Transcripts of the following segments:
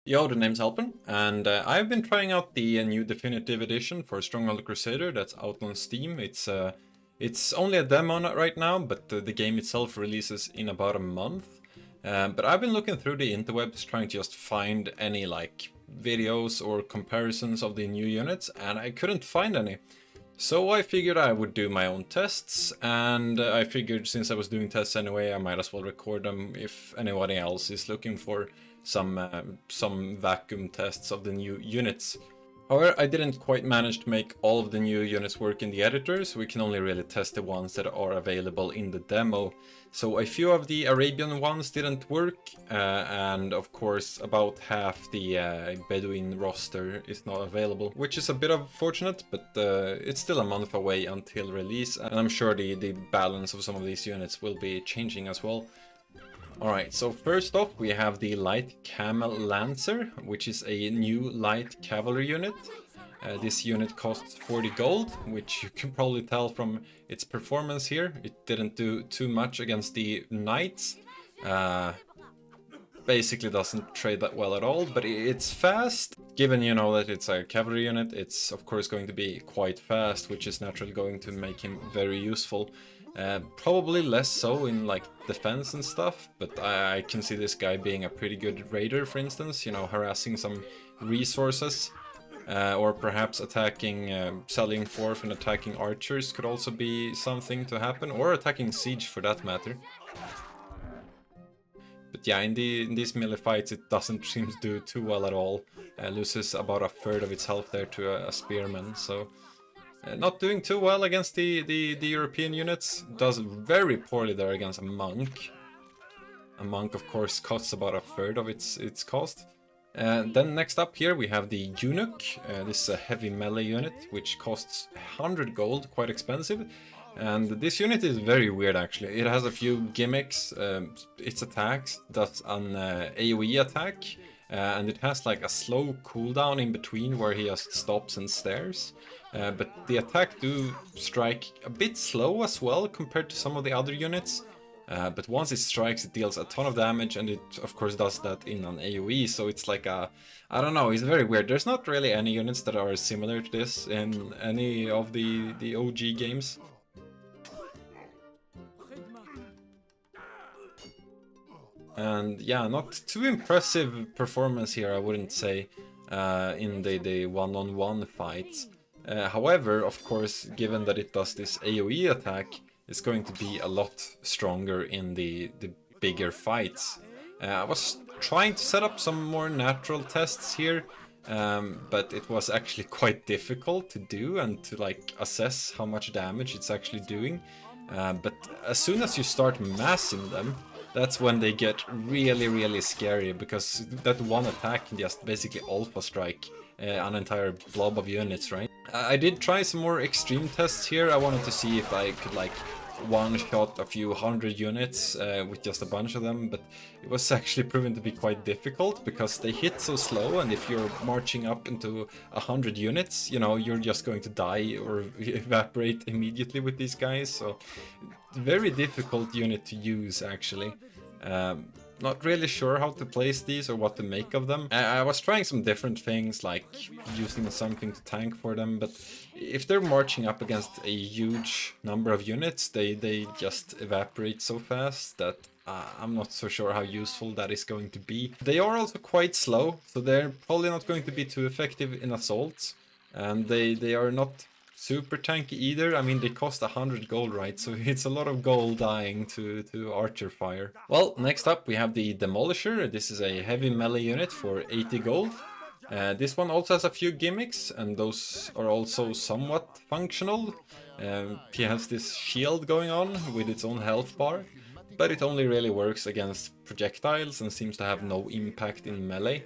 Yo, the name's Alpen, and I've been trying out the new definitive edition for Stronghold Crusader that's out on Steam. It's only a demo right now, but the game itself releases in about a month. But I've been looking through the interwebs trying to just find any like videos or comparisons of the new units, and I couldn't find any. So I figured I would do my own tests, and I figured since I was doing tests anyway, I might as well record them if anybody else is looking for some vacuum tests of the new units. However, I didn't quite manage to make all of the new units work in the editor, so we can only really test the ones that are available in the demo. So a few of the Arabian ones didn't work, and of course about half the Bedouin roster is not available, which is a bit unfortunate, but it's still a month away until release, and I'm sure the balance of some of these units will be changing as well. Alright, so first off we have the Light Camel Lancer, which is a new light cavalry unit. This unit costs 40 gold, which you can probably tell from its performance here. It didn't do too much against the knights. Basically doesn't trade that well at all, but it's fast. Given, you know, that it's a cavalry unit, it's of course going to be quite fast, which is naturally going to make him very useful. Probably less so in like defense and stuff, but I can see this guy being a pretty good raider, for instance, you know, harassing some resources, or perhaps attacking, selling forth and attacking archers could also be something to happen, or attacking siege for that matter. But yeah, in these melee fights it doesn't seem to do too well at all. Loses about a third of its health there to a spearman, so... not doing too well against the European units. Does very poorly there against a monk. A monk, of course, costs about a third of its cost. Then next up here we have the Unuk. This is a heavy melee unit, which costs 100 gold, quite expensive. And this unit is very weird actually. It has a few gimmicks. Its attacks does an AoE attack. And it has like a slow cooldown in between where he just stops and stares. But the attack do strike a bit slow as well compared to some of the other units. But once it strikes it deals a ton of damage, and it of course does that in an AoE, so it's like a... I don't know, it's very weird. There's not really any units that are similar to this in any of the OG games. And yeah, not too impressive performance here, I wouldn't say, in the one-on-one fights. However, of course, given that it does this AoE attack, it's going to be a lot stronger in the bigger fights. I was trying to set up some more natural tests here, but it was actually quite difficult to do and to like assess how much damage it's actually doing. But as soon as you start massing them, that's when they get really scary, because that one attack can just basically alpha strike an entire blob of units, right? I did try some more extreme tests here. I wanted to see if I could like one-shot a few hundred units with just a bunch of them, but it was actually proven to be quite difficult because they hit so slow, and if you're marching up into 100 units, you know, you're just going to die or evaporate immediately with these guys, so very difficult unit to use actually. Not really sure how to place these or what to make of them. I was trying some different things, like using something to tank for them, but if they're marching up against a huge number of units, they just evaporate so fast that I'm not so sure how useful that is going to be. They are also quite slow, so they're probably not going to be too effective in assaults, and they are not super tanky either. I mean, they cost 100 gold, right? So it's a lot of gold dying to archer fire. Well, next up we have the Demolisher. This is a heavy melee unit for 80 gold. This one also has a few gimmicks, and those are also somewhat functional. He has this shield going on with its own health bar, but it only really works against projectiles and seems to have no impact in melee.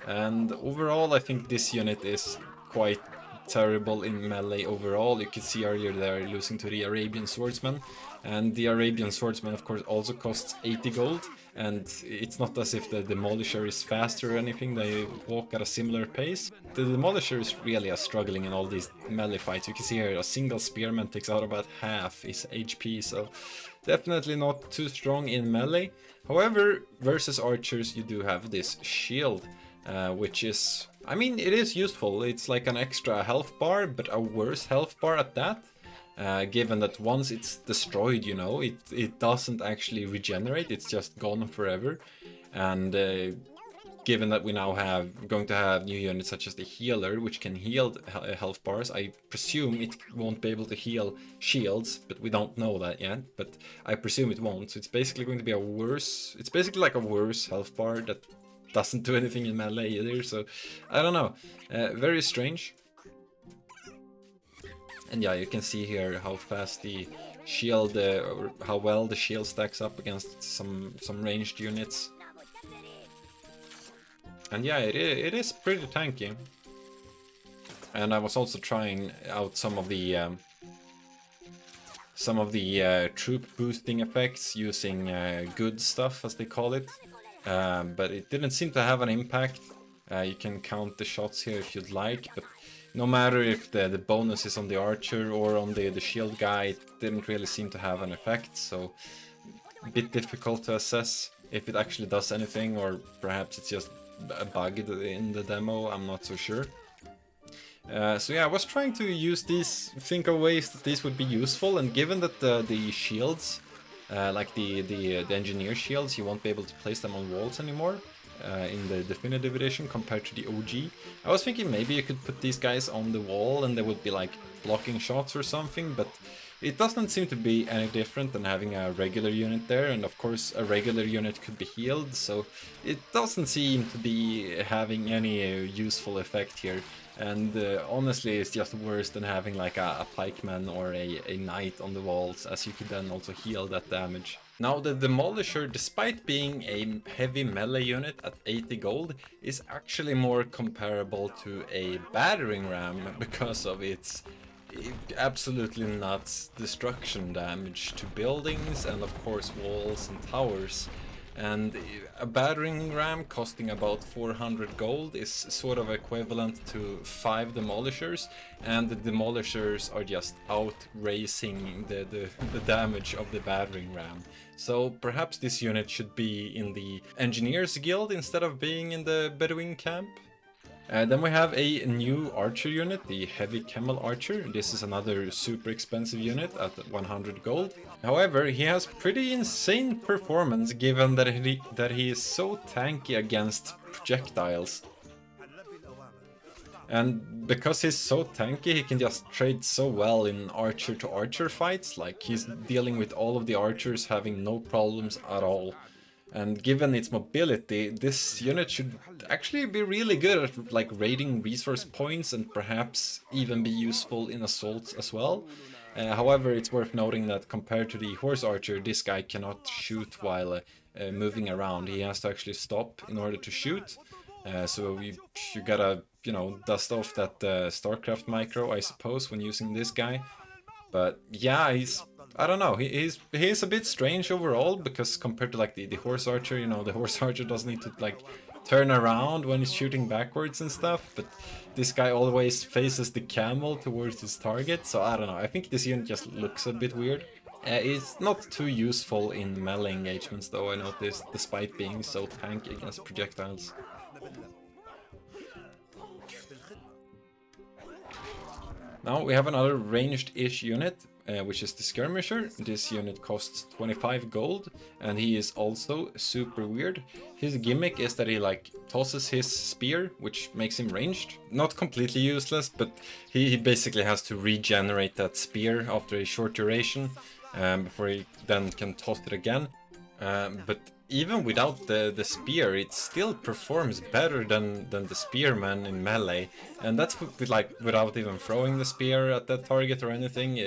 And overall I think this unit is quite terrible in melee overall. You could see earlier they're losing to the Arabian Swordsman, and the Arabian Swordsman of course also costs 80 gold, and it's not as if the Demolisher is faster or anything, they walk at a similar pace. The Demolisher is really struggling in all these melee fights. You can see here a single spearman takes out about half his HP, so definitely not too strong in melee. However, versus archers you do have this shield, which is, I mean, it is useful. It's like an extra health bar, but a worse health bar at that. Given that once it's destroyed, you know, it doesn't actually regenerate, it's just gone forever. And given that we now going to have new units such as the healer, which can heal health bars, I presume it won't be able to heal shields, but we don't know that yet. But I presume it won't, so it's basically going to be it's basically like a worse health bar that doesn't do anything in melee either, so I don't know. Very strange. And yeah, you can see here how fast the shield, or how well the shield stacks up against some ranged units. And yeah, it is pretty tanky. And I was also trying out some of the troop boosting effects using good stuff, as they call it. But it didn't seem to have an impact. You can count the shots here if you'd like, but no matter if the bonus is on the archer or on the shield guy, it didn't really seem to have an effect, so a bit difficult to assess if it actually does anything, or perhaps it's just a bug in the demo, I'm not so sure. So yeah, I was trying to think of ways that these would be useful, and given that the shields, like the engineer shields, you won't be able to place them on walls anymore in the definitive edition compared to the OG. I was thinking maybe you could put these guys on the wall and they would be like blocking shots or something, but it doesn't seem to be any different than having a regular unit there, and of course a regular unit could be healed, so it doesn't seem to be having any useful effect here. And honestly, it's just worse than having like a pikeman or a knight on the walls, as you could then also heal that damage. Now the Demolisher, despite being a heavy melee unit at 80 gold, is actually more comparable to a battering ram because of its absolutely nuts destruction damage to buildings and of course walls and towers. And a battering ram costing about 400 gold is sort of equivalent to 5 demolishers, and the demolishers are just outracing the damage of the battering ram. So perhaps this unit should be in the engineers guild instead of being in the Bedouin camp. Then we have a new archer unit, the heavy camel archer. This is another super expensive unit at 100 gold. However, he has pretty insane performance given that he is so tanky against projectiles. And because he's so tanky, he can just trade so well in archer to archer fights, like he's dealing with all of the archers having no problems at all. And given its mobility, this unit should actually be really good at like raiding resource points and perhaps even be useful in assaults as well. However, it's worth noting that compared to the horse archer, this guy cannot shoot while moving around. He has to actually stop in order to shoot. So you gotta, you know, dust off that StarCraft micro, I suppose, when using this guy. But yeah, I don't know, he's a bit strange overall, because compared to like the horse archer, you know, the horse archer doesn't need to like turn around when he's shooting backwards and stuff, but this guy always faces the camel towards his target, so I don't know, I think this unit just looks a bit weird. It's not too useful in melee engagements though, I noticed, despite being so tanky against projectiles. Now we have another ranged-ish unit, which is the Skirmisher. This unit costs 25 gold, and he is also super weird. His gimmick is that he like tosses his spear, which makes him ranged. Not completely useless, but he basically has to regenerate that spear after a short duration, before he then can toss it again. But even without the spear, it still performs better than the spearman in melee, and that's without even throwing the spear at that target or anything.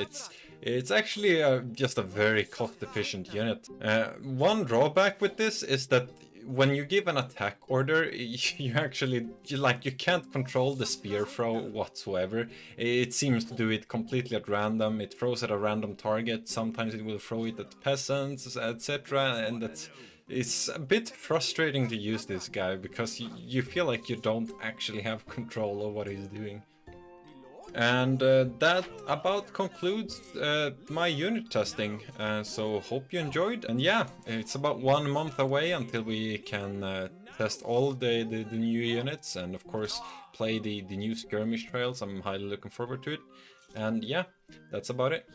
It's actually just a very cost-efficient unit. One drawback with this is that when you give an attack order, you actually you can't control the spear throw whatsoever. It seems to do it completely at random. It throws at a random target. Sometimes it will throw it at peasants, etc. And it's a bit frustrating to use this guy because you feel like you don't actually have control of what he's doing. And that about concludes my unit testing, so hope you enjoyed. And yeah, it's about 1 month away until we can test all the new units, and of course play the new skirmish trails. I'm highly looking forward to it. And yeah, that's about it.